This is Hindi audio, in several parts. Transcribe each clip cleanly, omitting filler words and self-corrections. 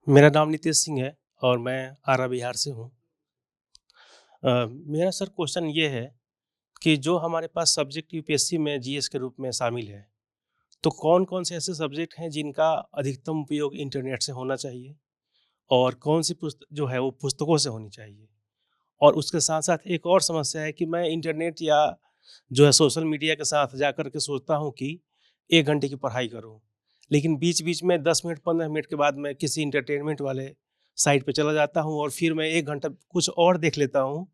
मेरा नाम नितेश सिंह है और मैं आरा बिहार से हूँ। मेरा सर क्वेश्चन ये है कि जो हमारे पास सब्जेक्ट यूपीएससी में जीएस के रूप में शामिल है, तो कौन-कौन से ऐसे सब्जेक्ट हैं जिनका अधिकतम उपयोग इंटरनेट से होना चाहिए? और कौन-सी जो है वो पुस्तकों से होनी चाहिए? और उसके साथ-साथ एक और समस्या है कि मैं इंटरनेट या जो है सोशल मीडिया के साथ जाकर के सोचता हूँ कि 1 घंटे की पढ़ाई करूँ। लेकिन बीच-बीच में 10 मिनट, 15 मिनट के बाद मैं किसी एंटरटेनमेंट वाले साइट पे चला जाता हूँ और फिर मैं 1 घंटा कुछ और देख लेता हूँ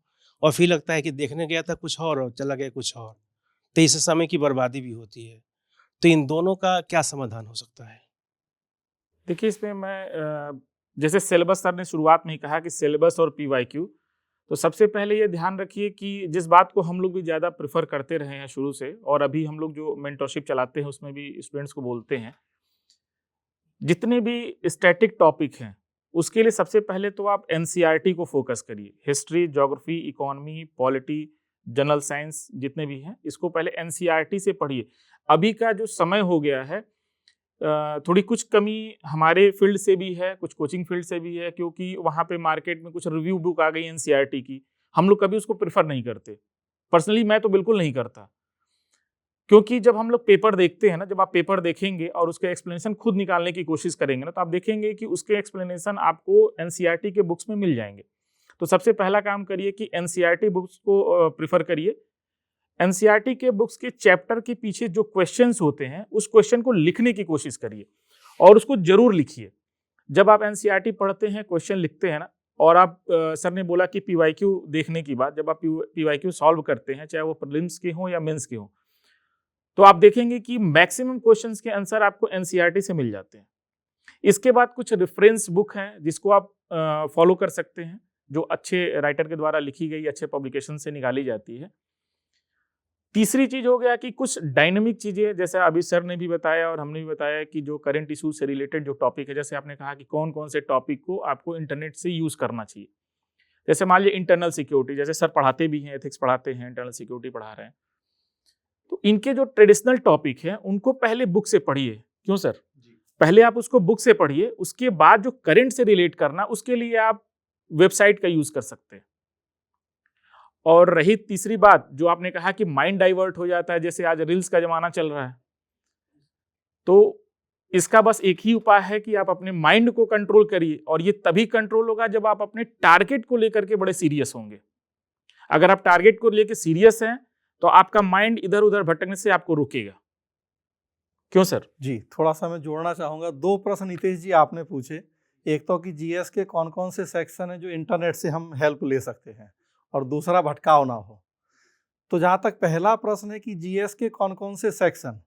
और फिर लगता है कि देखने गया था कुछ और चला गया कुछ और। तो इससे समय की बर्बादी भी होती है। तो इन दोनों का क्या समाधान हो सकता है? देखिए, इसमें मैं जैसे सिलेबस सर ने शुरुआत में ही कहा कि सिलेबस और पीवाईक्यू, तो सबसे पहले ये ध्यान रखिए कि जिस बात को हम लोग भी ज़्यादा प्रेफ़र करते रहे हैं शुरू से और अभी हम लोग जो मेंटरशिप चलाते हैं, उसमें भी स्टूडेंट्स को बोलते हैं, जितने भी स्टैटिक टॉपिक हैं, उसके लिए सबसे पहले तो आप एनसीईआरटी को फ़ोकस करिए। History, geography, economy, polity, general science जितने भी हैं, इसको पहले एनसीईआरटी से पढ़िए। अभी का जो समय हो गया है, थोड़ी कुछ कमी हमारे फील्ड से भी है, कुछ कोचिंग फील्ड से भी है, क्योंकि वहाँ पे मार्केट में कुछ रिव्यू बुक आ गई एनसीईआरटी की। हम लोग कभी उसको प्रेफ़र नहीं करते। पर्सनली मैं तो बिल्कुल नहीं करता। क्योंकि जब हम लोग पेपर देखते हैं ना, जब आप पेपर देखेंगे और उसके एक्सप्लेनेशन खुद निकालने की कोशिश करेंगे ना, तो आप देखेंगे कि उसके एक्सप्लेनेशन आपको एनसीईआरटी के बुक्स में मिल जाएँगे। तो सबसे पहला काम करिए कि एनसीईआरटी बुक्स को प्रेफ़र करिए। एनसीईआरटी के बुक्स के चैप्टर के पीछे जो क्वेश्चंस होते हैं, उस क्वेश्चन को लिखने की कोशिश करिए और उसको ज़रूर लिखिए। जब आप एनसीईआरटी पढ़ते हैं, क्वेश्चन लिखते हैं ना, और आप सर ने बोला कि पीवाईक्यू देखने की बात, जब आप पीवाईक्यू सॉल्व करते हैं, चाहे वो प्रीलिम्स के हों या मेंस के हों, तो आप देखेंगे कि मैक्सिमम क्वेश्चंस के आंसर आपको एनसीईआरटी से मिल जाते हैं। इसके बाद कुछ रेफरेंस बुक हैं जिसको आप फॉलो कर सकते हैं, जो अच्छे राइटर के द्वारा लिखी गई अच्छे पब्लिकेशन से निकाली जाती है। तीसरी चीज हो गया कि कुछ डायनेमिक चीजें, जैसे अभी सर ने भी बताया और हमने भी बताया कि जो करंट इशू से रिलेटेड जो टॉपिक है, जैसे आपने कहा कि कौन कौन से टॉपिक को आपको इंटरनेट से यूज करना चाहिए। जैसे मान लीजिए इंटरनल सिक्योरिटी, जैसे सर पढ़ाते भी हैं, एथिक्स पढ़ाते हैं, इंटरनल सिक्योरिटी पढ़ा रहे हैं, तो इनके जो ट्रेडिशनल टॉपिक हैं उनको पहले बुक से पढ़िए। क्यों सर? पहले आप उसको बुक से पढ़िए, उसके बाद जो करंट से रिलेट करना, उसके लिए आप वेबसाइट का यूज कर सकते हैं। और रही तीसरी बात, जो आपने कहा कि माइंड डाइवर्ट हो जाता है, जैसे आज रील्स का जमाना चल रहा है, तो इसका बस एक ही उपाय है कि आप अपने माइंड को कंट्रोल करिए, और ये तभी कंट्रोल होगा जब आप अपने टारगेट को लेकर के बड़े सीरियस होंगे। अगर आप टारगेट को लेकर सीरियस हैं, तो आपका माइंड इधर उधर भटकने से आपको रोकेगा। क्यों सर? जी, थोड़ा-सा मैं जोड़ना चाहूँगा। 2 प्रश्न नितेश जी आपने पूछे। एक तो कि जीएस के कौन-कौन से सेक्शन हैं जो इंटरनेट से हम हेल्प ले सकते हैं, और दूसरा भटकाव ना हो। तो जहाँ तक पहला प्रश्न है कि जीएस के कौन-कौन से सेक्शन,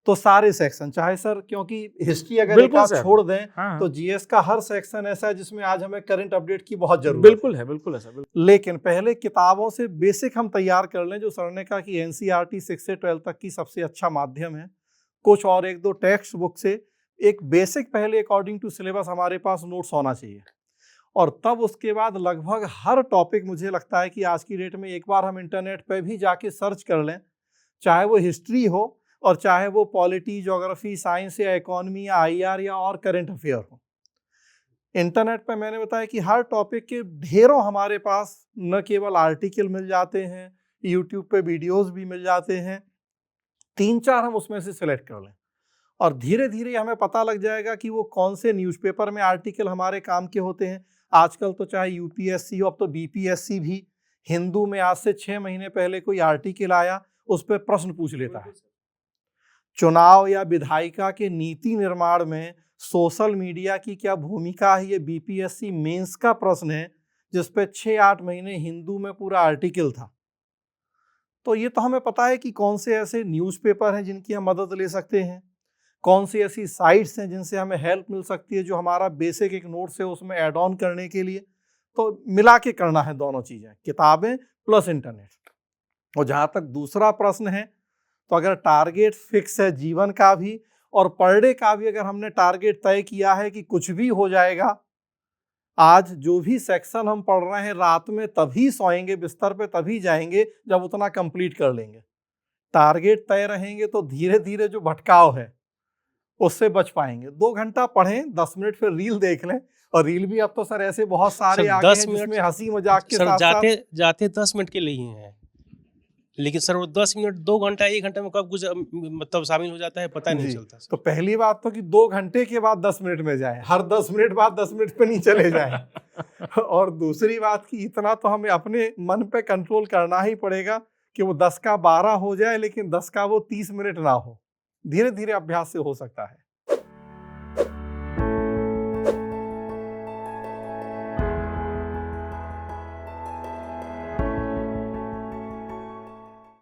तो सारे सेक्शन, चाहे सर, क्योंकि हिस्ट्री अगर एक बिल्कुल आध सर। छोड़ दें, हाँ, तो जीएस का हर सेक्शन ऐसा है जिसमें आज हमें करंट अपडेट की बहुत ज़रूरत है। बिल्कुल है सर, बिल्कुल। लेकिन पहले किताबों से बेसिक हम तैयार कर लें, जो सर ने कहा कि एनसीईआरटी 6 से 12 तक की सबसे अच्छा माध्यम है। कुछ और 1-2 टेक्स्ट बुक से एक बेसिक पहले अकॉर्डिंग टू सिलेबस हमारे पास नोट्स होना चाहिए, और तब उसके बाद लगभग हर टॉपिक, मुझे लगता है कि आज की डेट में एक बार हम इंटरनेट पे भी जाके सर्च कर लें, चाहे वो हिस्ट्री हो और चाहे वो पॉलिटी, ज्योग्राफी, साइंस या इकोनॉमी या आईआर या और करंट अफेयर हो। इंटरनेट पे मैंने बताया कि हर टॉपिक के ढेरों हमारे पास न केवल आर्टिकल मिल जाते हैं, यूट्यूब पे वीडियोस भी मिल जाते हैं। 3-4 हम उसमें से सिलेक्ट कर लें, और धीरे धीरे हमें पता लग जाएगा कि वो कौन से न्यूज़पेपर में आर्टिकल हमारे काम के होते हैं। आजकल तो चाहे यूपीएससी हो, अब तो बीपीएससी भी हिंदू में आज से 6 महीने पहले कोई आर्टिकल आया, उस पर प्रश्न पूछ लेता है। चुनाव या विधायिका के नीति निर्माण में सोशल मीडिया की क्या भूमिका है, ये बीपीएससी मेंस का प्रश्न है, जिस पे 6-8 महीने हिंदू में पूरा आर्टिकल था। तो ये तो हमें पता है कि कौन से ऐसे न्यूज़पेपर हैं जिनकी हम मदद ले सकते हैं, कौन सी ऐसी साइट्स हैं जिनसे हमें हेल्प मिल सकती है, जो हमारा बेसिक एक नोट्स है उसमें ऐड ऑन करने के लिए। तो मिला के करना है दोनों चीज़ें, किताबें प्लस इंटरनेट। और जहाँ तक दूसरा प्रश्न है, तो अगर टारगेट फिक्स है जीवन का भी और पर डे का भी, अगर हमने टारगेट तय किया है कि कुछ भी हो जाएगा, आज जो भी सेक्शन हम पढ़ रहे हैं रात में तभी सोएंगे, बिस्तर पे तभी जाएंगे जब उतना कंप्लीट कर लेंगे, टारगेट तय रहेंगे, तो धीरे धीरे जो भटकाव है उससे बच पाएंगे। 2 घंटा पढ़ें, 10 मिनट फिर रील देख लें। और रील भी अब तो सर ऐसे बहुत सारे सर आ गए 10 हैं मिनट जिसमें हंसी मजाक के सर साथ साथ जाते जाते 10 मिनट के लिए ही हैं, लेकिन सर वो 10 मिनट 2 घंटा 1 घंटे में कब मतलब शामिल हो जाता है पता ही नहीं जी। चलता तो सर। पहली बात तो कि 2 घंटे के बाद 10 मिनट में जाए, हर 10 मिनट बाद 10 मिनट पे नहीं चले जाएं। और दूसरी बात कि इतना तो हमें अपने मन पे कंट्रोल करना ही पड़ेगा कि वो 10 का 12 हो जाए, लेकिन 10 का वो 30 मिनट ना हो। धीरे धीरे अभ्यास से हो सकता है।